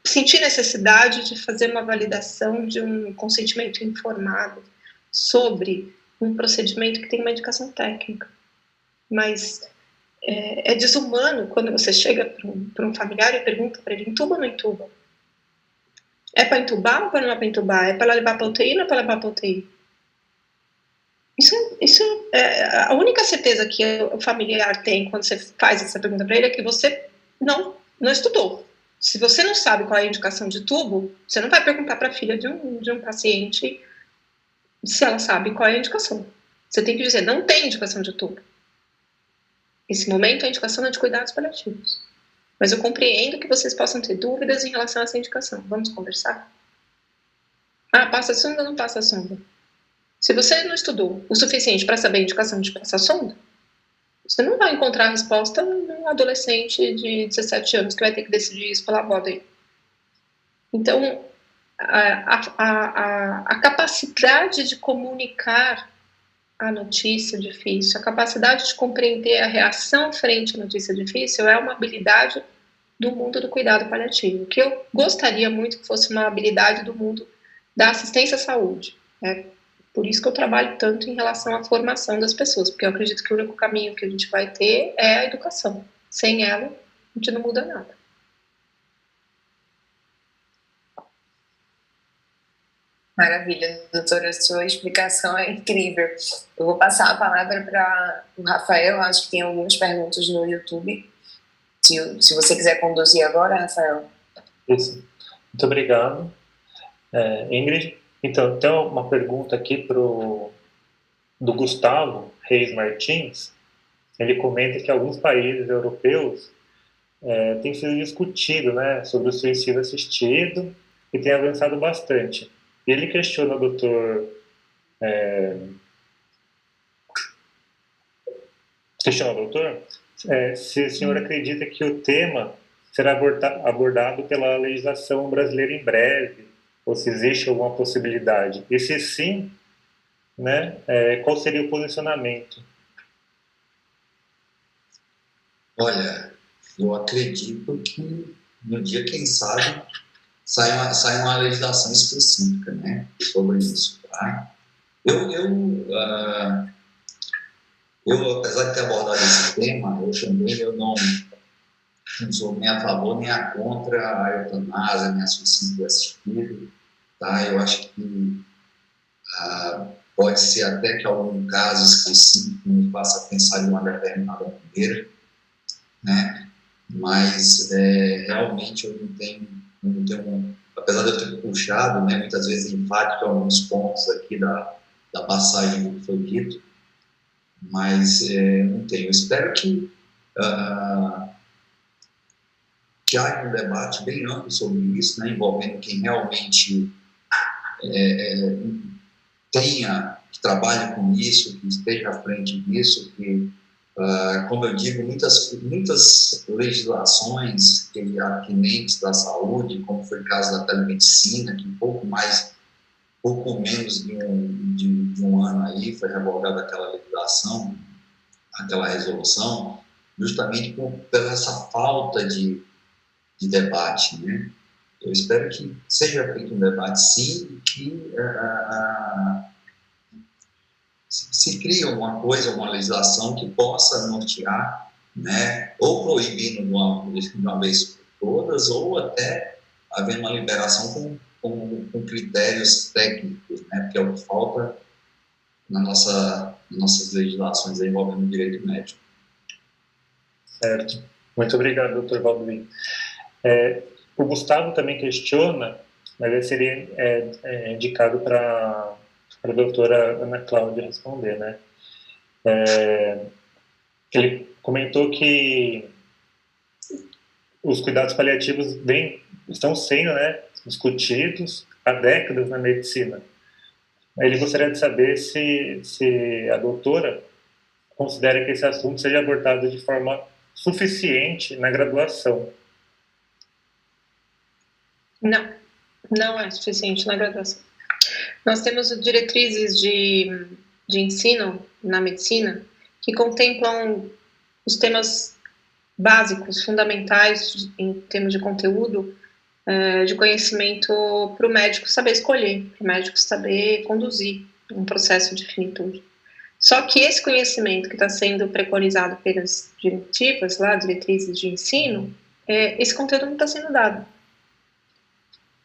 senti necessidade de fazer uma validação de um consentimento informado sobre um procedimento que tem uma indicação técnica. Mas é desumano quando você chega para um familiar e pergunta para ele, entuba ou não entuba? É para entubar ou não é para entubar? É para levar para UTI ou não é para levar para UTI? Isso é a única certeza que o familiar tem quando você faz essa pergunta para ele é que você não estudou. Se você não sabe qual é a indicação de tubo, você não vai perguntar para a filha de um paciente se ela sabe qual é a indicação. Você tem que dizer, não tem indicação de tubo. Esse momento, a indicação é de cuidados paliativos. Mas eu compreendo que vocês possam ter dúvidas em relação a essa indicação. Vamos conversar? Passa sonda ou não passa sonda? Se você não estudou o suficiente para saber a indicação de passar sonda, você não vai encontrar a resposta num adolescente de 17 anos que vai ter que decidir isso pela avó dele. Então, a capacidade de comunicar a notícia difícil, a capacidade de compreender a reação frente à notícia difícil é uma habilidade do mundo do cuidado paliativo, que eu gostaria muito que fosse uma habilidade do mundo da assistência à saúde. Por isso que eu trabalho tanto em relação à formação das pessoas, porque eu acredito que o único caminho que a gente vai ter é a educação. Sem ela, a gente não muda nada. Maravilha, doutora, sua explicação é incrível. Eu vou passar a palavra para o Rafael, acho que tem algumas perguntas no YouTube. Se você quiser conduzir agora, Rafael. Isso. Muito obrigado. Ingrid, então, tem uma pergunta aqui do Gustavo Reis Martins. Ele comenta que alguns países europeus têm sido discutido, né, sobre o suicídio assistido e tem avançado bastante. E ele questiona o doutor... questiona o doutor se o senhor acredita que o tema será abordado pela legislação brasileira em breve, ou se existe alguma possibilidade. E se sim, né, qual seria o posicionamento? Olha, eu acredito que no dia, quem sabe, sai uma legislação específica, né, sobre isso. Tá? Eu, apesar de ter abordado esse tema, eu não sou nem a favor nem a contra a eutanásia, nem a suicídio assistido. Tá? Eu acho que pode ser até que algum caso específico me faça pensar de uma determinada maneira, né? Mas realmente eu não tenho, apesar de eu ter puxado, né, muitas vezes enfático alguns pontos aqui da passagem do que foi dito, mas não tenho. Eu espero que haja um debate bem amplo sobre isso, né, envolvendo quem realmente que trabalhe com isso, que esteja à frente disso, que, como eu digo, muitas legislações atinentes da saúde, como foi o caso da telemedicina, que pouco menos de um um ano aí, foi revogada aquela legislação, aquela resolução, justamente pela essa falta de debate, né? Eu espero que seja feito um debate, sim, que se crie uma coisa, uma legislação que possa nortear, né? Ou proibindo de uma vez por todas, ou até haver uma liberação com critérios técnicos, né? Porque é o que falta nas nossas legislações envolvendo o direito médico. Certo. Muito obrigado, doutor Balduino. O Gustavo também questiona, mas ele seria indicado para a doutora Ana Cláudia responder, né? Ele comentou que os cuidados paliativos estão sendo, né, discutidos há décadas na medicina. Ele gostaria de saber se a doutora considera que esse assunto seja abordado de forma suficiente na graduação. Não é suficiente na graduação. Nós temos diretrizes de ensino na medicina que contemplam os temas básicos, fundamentais, em termos de conteúdo, de conhecimento para o médico saber escolher, para o médico saber conduzir um processo de finitude. Só que esse conhecimento que está sendo preconizado pelas diretivas, diretrizes de ensino, esse conteúdo não está sendo dado.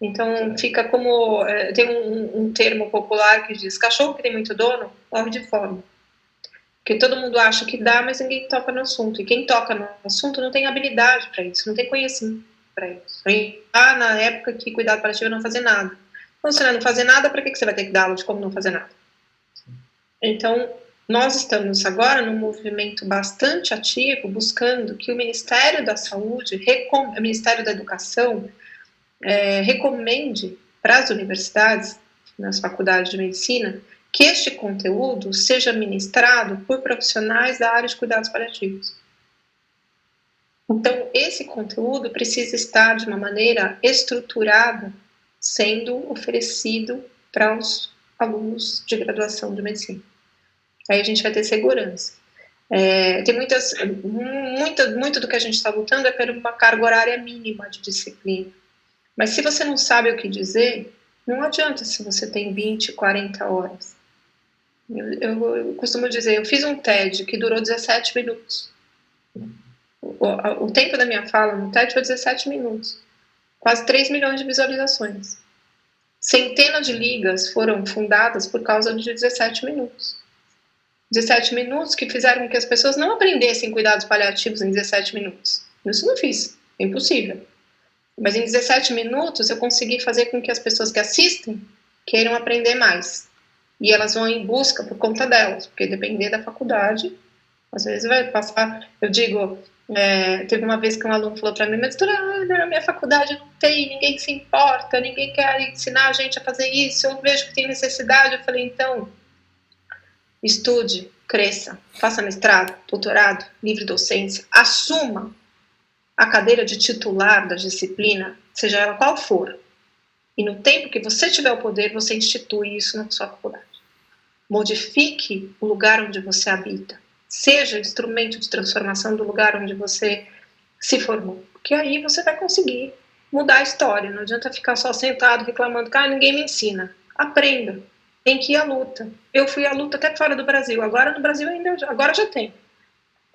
Então, fica como... tem um termo popular que diz: cachorro que tem muito dono, morre de fome. Porque todo mundo acha que dá, mas ninguém toca no assunto. E quem toca no assunto não tem habilidade para isso, não tem conhecimento para isso. Na época que cuidado paliativo não fazer nada. Então, se não fazer nada, para que você vai ter que dar aula de como não fazer nada? Então, nós estamos agora num movimento bastante ativo, buscando que o Ministério da Saúde, o Ministério da Educação, recomende para as universidades, nas faculdades de medicina, que este conteúdo seja ministrado por profissionais da área de cuidados paliativos. Então, esse conteúdo precisa estar de uma maneira estruturada, sendo oferecido para os alunos de graduação de medicina. Aí a gente vai ter segurança. Tem muito do que a gente está lutando é por uma carga horária mínima de disciplina. Mas se você não sabe o que dizer, não adianta se você tem 20, 40 horas. Eu costumo dizer, eu fiz um TED que durou 17 minutos. O tempo da minha fala no TED foi 17 minutos. Quase 3 milhões de visualizações. Centenas de ligas foram fundadas por causa de 17 minutos. 17 minutos que fizeram com que as pessoas não aprendessem cuidados paliativos em 17 minutos. Isso não fiz, é impossível. Mas em 17 minutos eu consegui fazer com que as pessoas que assistem queiram aprender mais. E elas vão em busca por conta delas, porque depender da faculdade, às vezes vai passar... Eu digo, teve uma vez que um aluno falou para mim, mas doutora, na minha faculdade não tem, ninguém se importa, ninguém quer ensinar a gente a fazer isso, eu vejo que tem necessidade. Eu falei, então, estude, cresça, faça mestrado, doutorado, livre docência, assuma a cadeira de titular da disciplina, seja ela qual for. E no tempo que você tiver o poder, você institui isso na sua faculdade. Modifique o lugar onde você habita. Seja instrumento de transformação do lugar onde você se formou. Porque aí você vai conseguir mudar a história. Não adianta ficar só sentado reclamando que ninguém me ensina. Aprenda. Tem que ir à luta. Eu fui à luta até fora do Brasil. Agora no Brasil agora já tem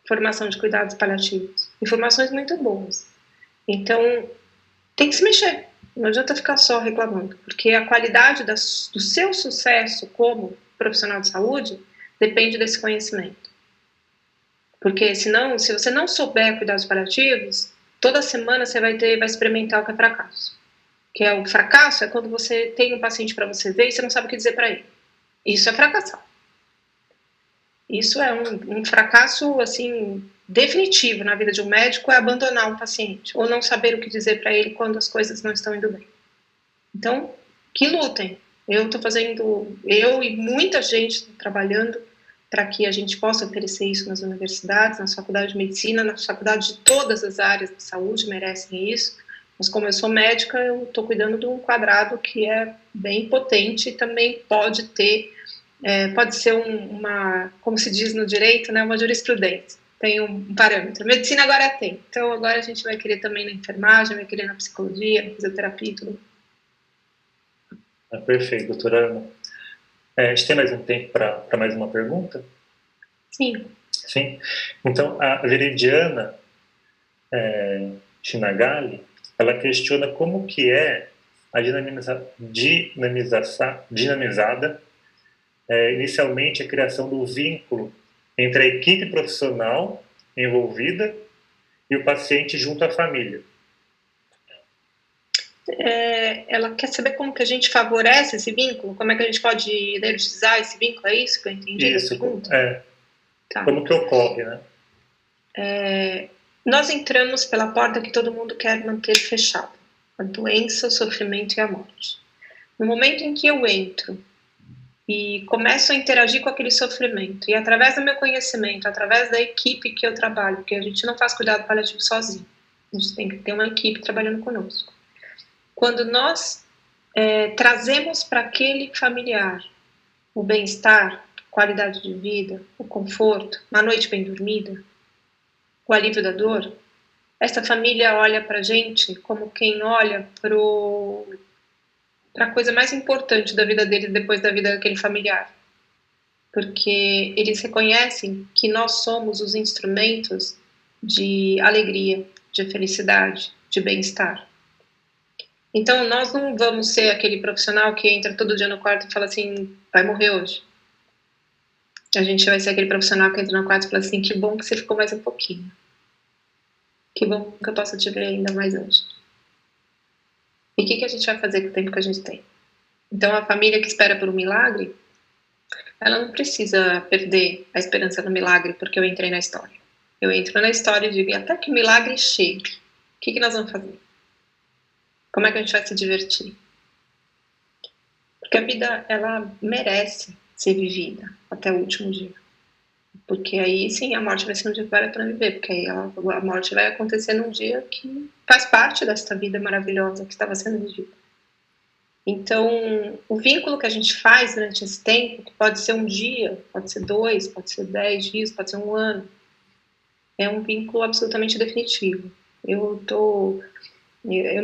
formação de cuidados paliativos. Informações muito boas. Então, tem que se mexer. Não adianta ficar só reclamando, porque a qualidade do seu sucesso como profissional de saúde depende desse conhecimento. Porque senão, se você não souber cuidados paliativos, toda semana você vai experimentar o que é fracasso. O fracasso é quando você tem um paciente para você ver e você não sabe o que dizer para ele. Isso é fracassar. Isso é um fracasso, assim, definitivo na vida de um médico, é abandonar um paciente, ou não saber o que dizer para ele quando as coisas não estão indo bem. Então, que lutem. Eu e muita gente trabalhando para que a gente possa oferecer isso nas universidades, nas faculdades de medicina, nas faculdades de todas as áreas de saúde merecem isso. Mas como eu sou médica, eu estou cuidando de um quadrado que é bem potente e também pode ter pode ser uma, como se diz no direito, né, uma jurisprudência. Tem um parâmetro. Medicina agora tem. Então, agora a gente vai querer também na enfermagem, vai querer na psicologia, na fisioterapia e tudo. Perfeito, doutora Ana. A gente tem mais um tempo para mais uma pergunta? Sim. Sim. Então, a Veridiana Shinagali, ela questiona como que é a dinamizada inicialmente a criação do vínculo entre a equipe profissional envolvida e o paciente junto à família. Ela quer saber como que a gente favorece esse vínculo, como é que a gente pode energizar esse vínculo, é isso que eu entendi? Isso, Tá. Como que ocorre, né? Nós entramos pela porta que todo mundo quer manter fechada, a doença, o sofrimento e a morte. No momento em que eu entro e começo a interagir com aquele sofrimento, e através do meu conhecimento, através da equipe que eu trabalho, porque a gente não faz cuidado paliativo sozinho, a gente tem que ter uma equipe trabalhando conosco. Quando nós trazemos para aquele familiar o bem-estar, qualidade de vida, o conforto, uma noite bem dormida, o alívio da dor, essa família olha para a gente como quem olha para a coisa mais importante da vida deles depois da vida daquele familiar. Porque eles reconhecem que nós somos os instrumentos de alegria, de felicidade, de bem-estar. Então, nós não vamos ser aquele profissional que entra todo dia no quarto e fala assim, vai morrer hoje. A gente vai ser aquele profissional que entra no quarto e fala assim, que bom que você ficou mais um pouquinho. Que bom que eu posso te ver ainda mais hoje. E o que a gente vai fazer com o tempo que a gente tem? Então, a família que espera por um milagre, ela não precisa perder a esperança no milagre porque eu entrei na história. Eu entro na história e digo, até que o milagre chegue, o que nós vamos fazer? Como é que a gente vai se divertir? Porque a vida, ela merece ser vivida até o último dia. Porque aí, sim, a morte vai ser um dia que vale para viver. Porque aí a morte vai acontecer num dia que faz parte dessa vida maravilhosa que estava sendo vivida. Então, o vínculo que a gente faz durante esse tempo, que pode ser um dia, pode ser 2, pode ser 10 dias, pode ser um ano, é um vínculo absolutamente definitivo. Eu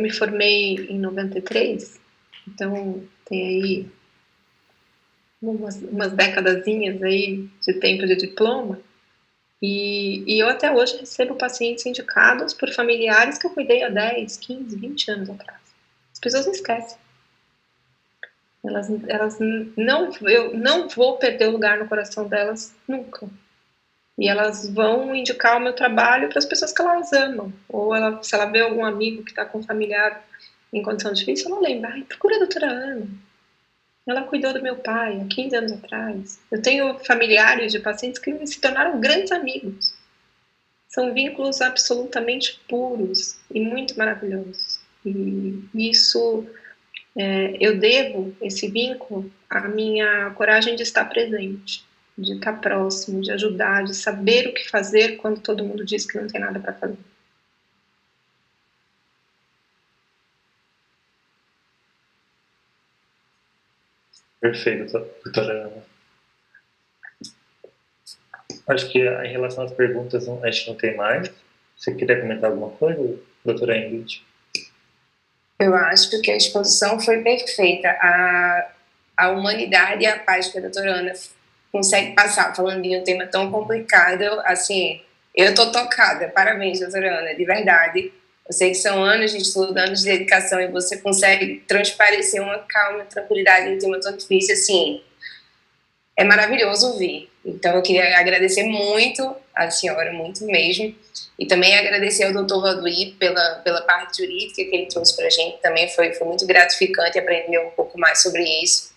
me formei em 93, então tem aí umas décadazinhas aí de tempo de diploma, e eu até hoje recebo pacientes indicados por familiares que eu cuidei há 10, 15, 20 anos atrás. As pessoas não esquecem. Eu não vou perder o lugar no coração delas nunca. E elas vão indicar o meu trabalho para as pessoas que elas amam. Ou se ela vê algum amigo que está com um familiar em condição difícil, ela lembra, procura a doutora Ana. Ela cuidou do meu pai há 15 anos atrás. Eu tenho familiares de pacientes que se tornaram grandes amigos. São vínculos absolutamente puros e muito maravilhosos. E isso, eu devo esse vínculo à minha coragem de estar presente, de estar próximo, de ajudar, de saber o que fazer quando todo mundo diz que não tem nada para fazer. Perfeito, doutora Ana. Acho que em relação às perguntas a gente não tem mais. Você queria comentar alguma coisa, doutora Ingrid? Eu acho que a exposição foi perfeita. A humanidade e a paz que a doutora Ana consegue passar falando de um tema tão complicado, assim, eu tô tocada. Parabéns, doutora Ana, de verdade. Eu sei que são anos de estudo, anos de dedicação, e você consegue transparecer uma calma e tranquilidade em um tema tão difícil, assim, é maravilhoso ouvir. Então, eu queria agradecer muito a senhora, muito mesmo, e também agradecer ao doutor Valduí pela parte jurídica que ele trouxe para a gente, também foi muito gratificante aprender um pouco mais sobre isso.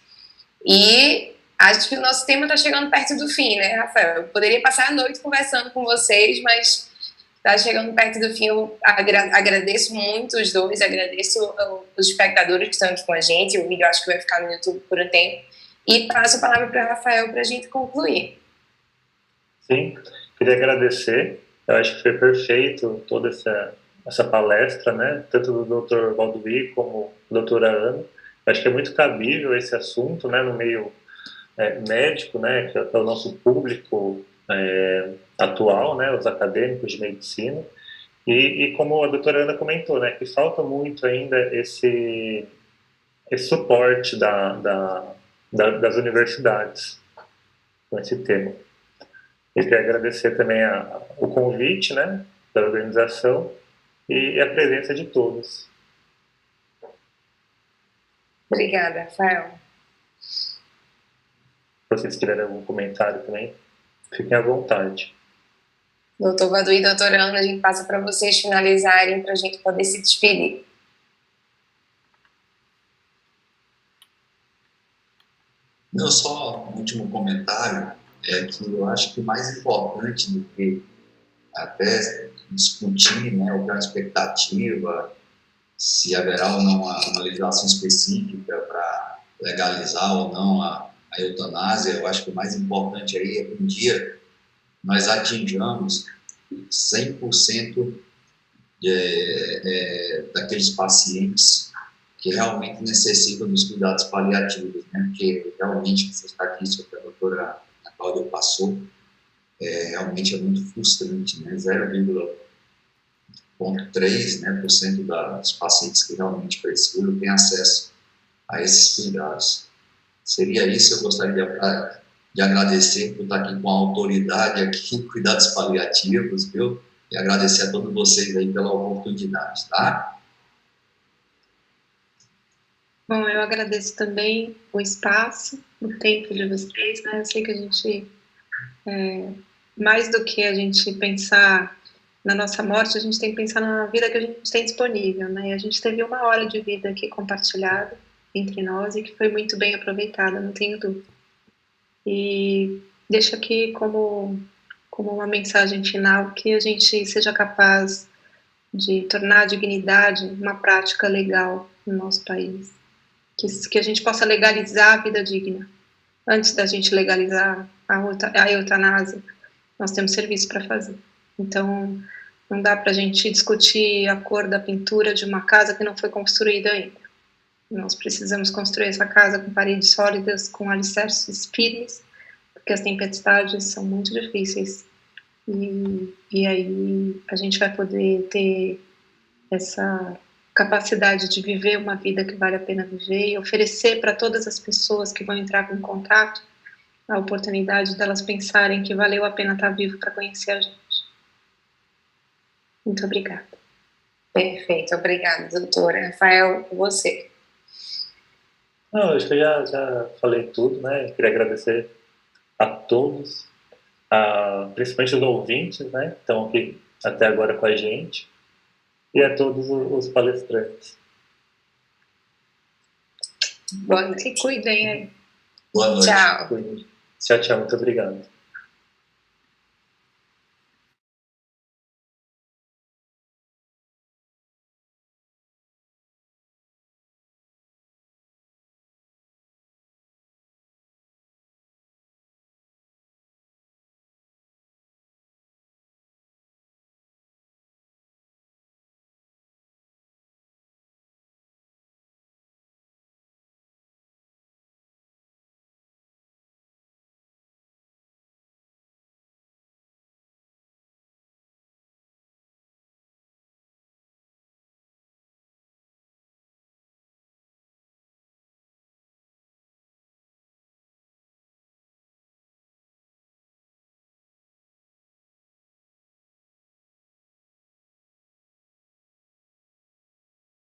E acho que o nosso tema está chegando perto do fim, né, Rafael? Eu poderia passar a noite conversando com vocês, mas está chegando perto do fim. Eu agradeço muito os dois, agradeço os espectadores que estão aqui com a gente. O vídeo acho que vai ficar no YouTube por um tempo. E passo a palavra para o Rafael para a gente concluir. Sim, queria agradecer. Eu acho que foi perfeito toda essa palestra, né? Tanto do Dr. Valduí como da doutora Ana. Eu acho que é muito cabível esse assunto, né? No meio médico, né, que é o nosso público atual, né, os acadêmicos de medicina, e como a doutora Ana comentou, né, que falta muito ainda esse suporte das universidades com esse tema. Eu queria agradecer também o convite, né, da organização e a presença de todos. Obrigada, Rafael. Se vocês tiverem algum comentário também, fiquem à vontade. Doutor Vadu e doutora Ana, a gente passa para vocês finalizarem para a gente poder se despedir. Meu só último comentário é que eu acho que o mais importante do que até discutir, né, o que é uma expectativa, se haverá ou não uma legislação específica para legalizar ou não a eutanásia, eu acho que o mais importante aí é que um dia nós atinjamos 100% daqueles pacientes que realmente necessitam dos cuidados paliativos, né? Porque realmente essa estatística que a doutora Cláudia passou realmente é muito frustrante, né? 0,3%, né, dos pacientes que realmente precisam têm acesso a esses cuidados. Seria isso, eu gostaria de agradecer por estar aqui com a autoridade aqui em cuidados paliativos, viu? E agradecer a todos vocês aí pela oportunidade, tá? Bom, eu agradeço também o espaço, o tempo de vocês, né? Eu sei que a gente, mais do que a gente pensar na nossa morte, a gente tem que pensar na vida que a gente tem disponível, né? E a gente teve 1 hora de vida aqui compartilhada entre nós e que foi muito bem aproveitada, não tenho dúvida. E deixo aqui como uma mensagem final que a gente seja capaz de tornar a dignidade uma prática legal no nosso país. Que a gente possa legalizar a vida digna. Antes da gente legalizar a eutanásia, nós temos serviço para fazer. Então, não dá para a gente discutir a cor da pintura de uma casa que não foi construída ainda. Nós precisamos construir essa casa com paredes sólidas, com alicerces firmes, porque as tempestades são muito difíceis. E aí a gente vai poder ter essa capacidade de viver uma vida que vale a pena viver e oferecer para todas as pessoas que vão entrar em contato a oportunidade delas pensarem que valeu a pena estar vivo para conhecer a gente. Muito obrigada. Perfeito, obrigada, doutora. Rafael, você. Não, acho que eu já falei tudo, né? Eu queria agradecer a todos, principalmente os ouvintes, né? Que estão aqui até agora com a gente, e a todos os palestrantes. Boa noite. Se cuidem aí. Boa noite. Tchau. Tchau, tchau. Muito obrigado.